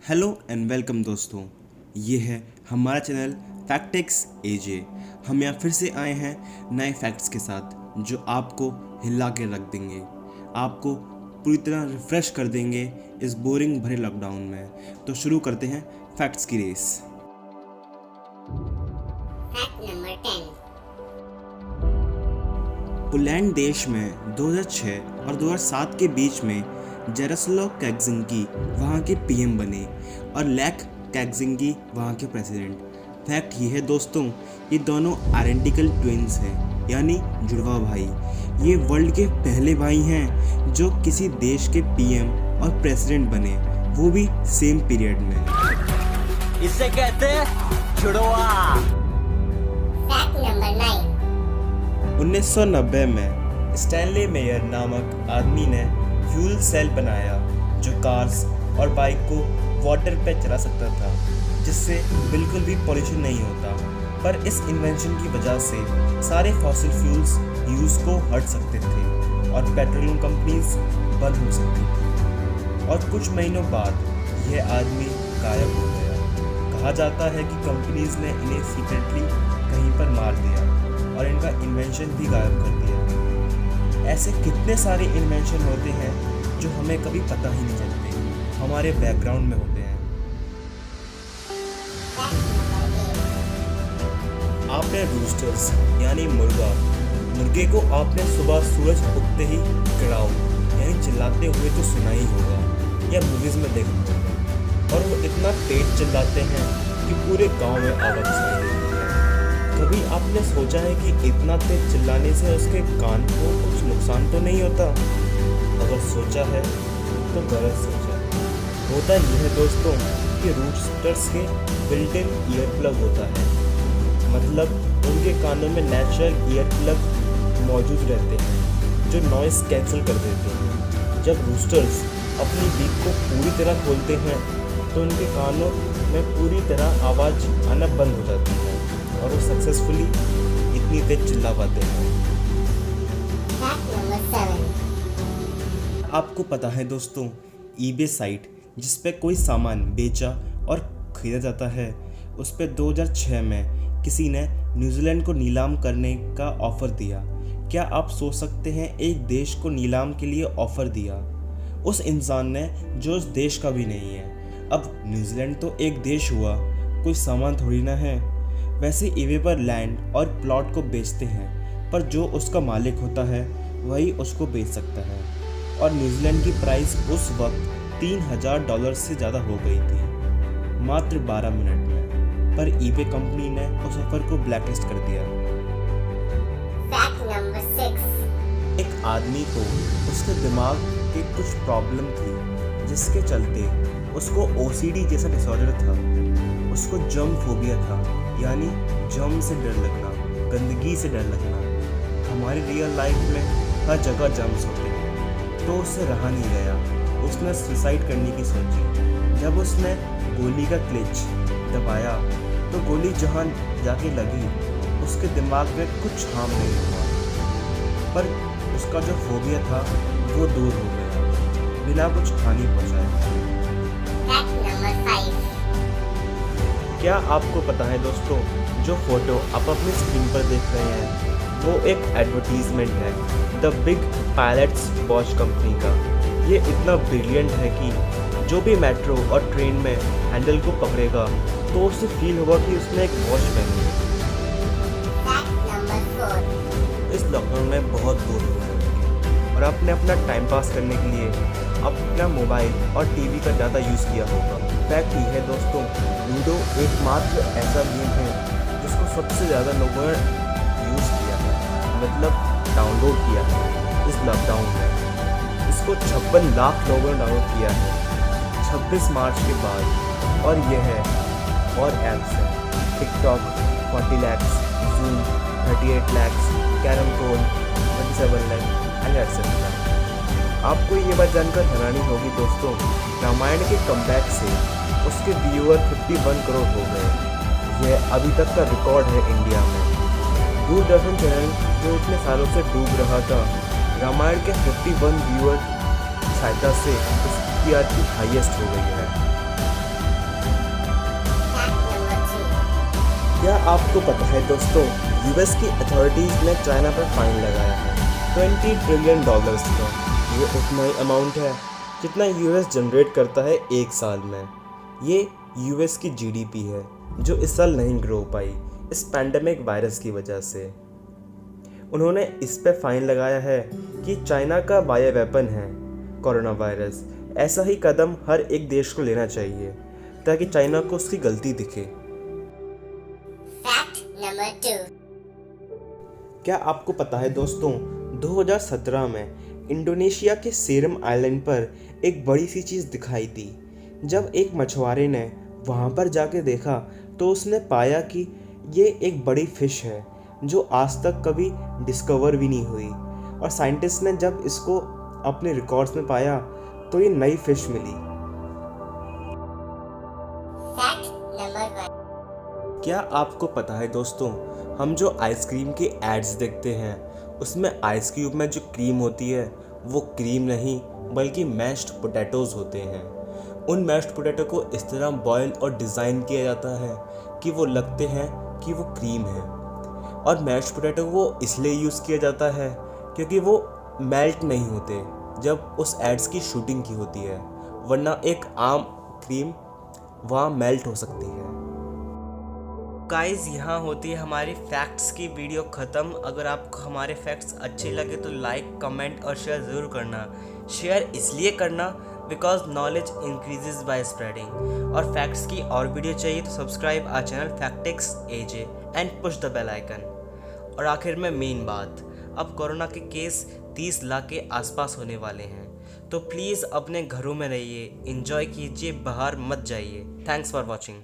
Hello and welcome दोस्तों, ये है हमारा चैनल फैक्टिक्स एजे। हम यहाँ फिर से आए हैं नए फैक्ट्स के साथ जो आपको हिला के रख देंगे, आपको पूरी तरह रिफ्रेश कर देंगे इस बोरिंग भरे लॉकडाउन में। तो शुरू करते हैं फैक्ट्स की रेस। Fact number 10। पोलैंड देश में 2006 और 2007 के बीच में जारोस्लाव काक्जिंकी वहाँ के पीएम बने और लेख काक्जिंकी वहाँ के प्रेसिडेंट। फैक्ट ये है दोस्तों, ये दोनों आइडेंटिकल ट्विन्स हैं, यानी जुड़वा भाई। ये वर्ल्ड के पहले भाई हैं जो किसी देश के पीएम और प्रेसिडेंट बने, वो भी सेम पीरियड में। इसे कहते हैं जुड़वा। Fact number 9। 1990 में स्टैनले मेयर नामक आदमी ने फ्यूल सेल बनाया जो कार्स और बाइक को वाटर पे चला सकता था, जिससे बिल्कुल भी पॉल्यूशन नहीं होता। पर इस इन्वेंशन की वजह से सारे फॉसिल फ्यूल्स यूज़ को हट सकते थे और पेट्रोलियम कंपनीज बंद हो सकती थी। और कुछ महीनों बाद यह आदमी गायब हो गया। कहा जाता है कि कंपनीज ने इन्हें सीक्रेटली कहीं पर मार दिया और इनका इन्वेंशन भी गायब कर दिया। ऐसे कितने सारे इन्वेंशन होते हैं जो हमें कभी पता ही नहीं चलते, हमारे बैकग्राउंड में होते हैं। आपने रूस्टर्स यानी मुर्गे को आपने सुबह सूरज उगते ही गिड़ाओ यानी चिल्लाते हुए तो सुना ही होगा या मूवीज में देखा होगा। और वो इतना तेज चिल्लाते हैं कि पूरे गांव में आवाज सुनाई देती है। कभी आपने सोचा है कि इतना तेज चिल्लाने से उसके कान को कुछ नुकसान तो नहीं होता? अगर सोचा है तो गलत सोचा है। होता यह है दोस्तों कि रूस्टर्स के बिल्ट इन ईयर प्लग होता है, मतलब उनके कानों में नेचुरल ईयर प्लग मौजूद रहते हैं जो नॉइस कैंसिल कर देते हैं। जब रूस्टर्स अपनी बीक को पूरी तरह खोलते हैं तो उनके कानों में पूरी तरह आवाज़ आना बंद हो जाती है और वो सक्सेसफुली इतनी तेज चिल्ला पाते हैं। Fact number 7। आपको पता है दोस्तों, ईबे साइट जिस पे कोई सामान बेचा और खरीदा जाता है, उस पे 2006 में किसी ने न्यूजीलैंड को नीलाम करने का ऑफ़र दिया। क्या आप सोच सकते हैं, एक देश को नीलाम के लिए ऑफ़र दिया उस इंसान ने जो उस देश का भी नहीं है। अब न्यूजीलैंड तो एक देश हुआ, कोई सामान थोड़ी ना है। वैसे ईबे पर लैंड और प्लॉट को बेचते हैं, पर जो उसका मालिक होता है वही उसको बेच सकता है। और न्यूजीलैंड की प्राइस उस वक्त $3000 से ज़्यादा हो गई थी, मात्र 12 मिनट में। पर ईबे कंपनी ने उस ऑफर को ब्लैकलिस्ट कर दिया। Fact number 6। एक आदमी को उसके दिमाग के कुछ प्रॉब्लम थी जिसके चलते उसको ओसीडी जैसा डिसऑर्डर था। उसको जर्म फोबिया था, यानी जर्म से डर लगना, गंदगी से डर लगना। हमारी रियल लाइफ में हर जगह जर्म्स होते हैं, तो उससे रहा नहीं गया। उसने सुसाइड करने की सोची। जब उसने गोली का क्लिच दबाया तो गोली जहाँ जाके लगी उसके दिमाग में कुछ हार्म नहीं हुआ, पर उसका जो फोबिया था वो दूर हो गया बिना कुछ हानि पहुँचाए। Fact number 5। क्या आपको पता है दोस्तों, जो फोटो आप अपनी स्क्रीन पर देख रहे हैं वो एक एडवर्टीजमेंट है the big pilots watch company का। ये इतना ब्रिलियंट है कि जो भी मेट्रो और ट्रेन में हैंडल को पकड़ेगा तो उससे फील होगा कि उसने एक वॉच पहनी है। Fact number 4। इस लॉकडाउन में बहुत बोर हो रहे हैं और आपने अपना टाइम पास करने के लिए अपना मोबाइल और टीवी का ज़्यादा यूज़ किया होगा। फैक्ट ये है दोस्तों, लूडो एकमात्र ऐसा गेम है जिसको सबसे ज़्यादा लोगों ने यूज़ किया है, मतलब डाउनलोड किया है इस लॉकडाउन में। इसको 56 लाख लोगों ने डाउनलोड किया है 26 मार्च के बाद। और यह है और ऐप्स हैं TikTok 40 lakh, zoom 38 lakh, carrom code 27 lakh and etcetera. आपको ये बात जानकर हैरानी होगी दोस्तों, रामायण के कमबैक से उसके व्यूअर 51 करोड़ हो गए। यह अभी तक का रिकॉर्ड है इंडिया में। दूरदर्शन चैनल जो इतने सालों से डूब रहा था, रामायण के 51 व्यूअर सहायता से उसकी टीआरपी हाईएस्ट हो गई है। आपको पता है दोस्तों, यूएस की अथॉरिटीज़ ने चाइना पर फाइन लगाया है $20 ट्रिलियन का। ये उतना ही अमाउंट है जितना यूएस जनरेट करता है एक साल में। ये यूएस की जीडीपी है जो इस साल नहीं ग्रो पाई इस पैंडेमिक वायरस की वजह से। उन्होंने इस पे फाइन लगाया है कि चाइना का बायो वेपन है कोरोना वायरस। ऐसा ही कदम हर एक देश को लेना चाहिए ताकि चाइना को उसकी गलती दिखे। Fact number 2. क्या आपको पता है दोस्तों, 2017 में इंडोनेशिया के सेरम आइलैंड पर एक बड़ी सी चीज़ दिखाई दी। जब एक मछुआरे ने वहाँ पर जाके देखा तो उसने पाया कि ये एक बड़ी फिश है जो आज तक कभी डिस्कवर भी नहीं हुई। और साइंटिस्ट ने जब इसको अपने रिकॉर्ड्स में पाया तो ये नई फिश मिली। Fact number 1. क्या आपको पता है दोस्तों, हम जो आइसक्रीम के एड्स देखते हैं उसमें आइस क्यूब में जो क्रीम होती है वो क्रीम नहीं बल्कि मैश्ड पोटैटोज़ होते हैं। उन मैश्ड पोटैटो को इस तरह बॉयल और डिज़ाइन किया जाता है कि वो लगते हैं कि वो क्रीम है। और मैश्ड पोटैटो को इसलिए यूज़ किया जाता है क्योंकि वो मेल्ट नहीं होते जब उस एड्स की शूटिंग की होती है, वरना एक आम क्रीम वहाँ मेल्ट हो सकती है। गाइस, यहाँ होती है हमारी फैक्ट्स की वीडियो ख़त्म। अगर आपको हमारे फैक्ट्स अच्छे लगे तो लाइक, कमेंट और शेयर ज़रूर करना। शेयर इसलिए करना because knowledge increases by spreading. और फैक्ट्स की और वीडियो चाहिए तो subscribe our channel Factics AJ and push the bell icon. और आखिर में मेन बात, अब कोरोना के केस 30 लाख के आसपास होने वाले हैं, तो प्लीज़ अपने घरों में रहिए, एंजॉय कीजिए, बाहर मत जाइए। Thanks for watching.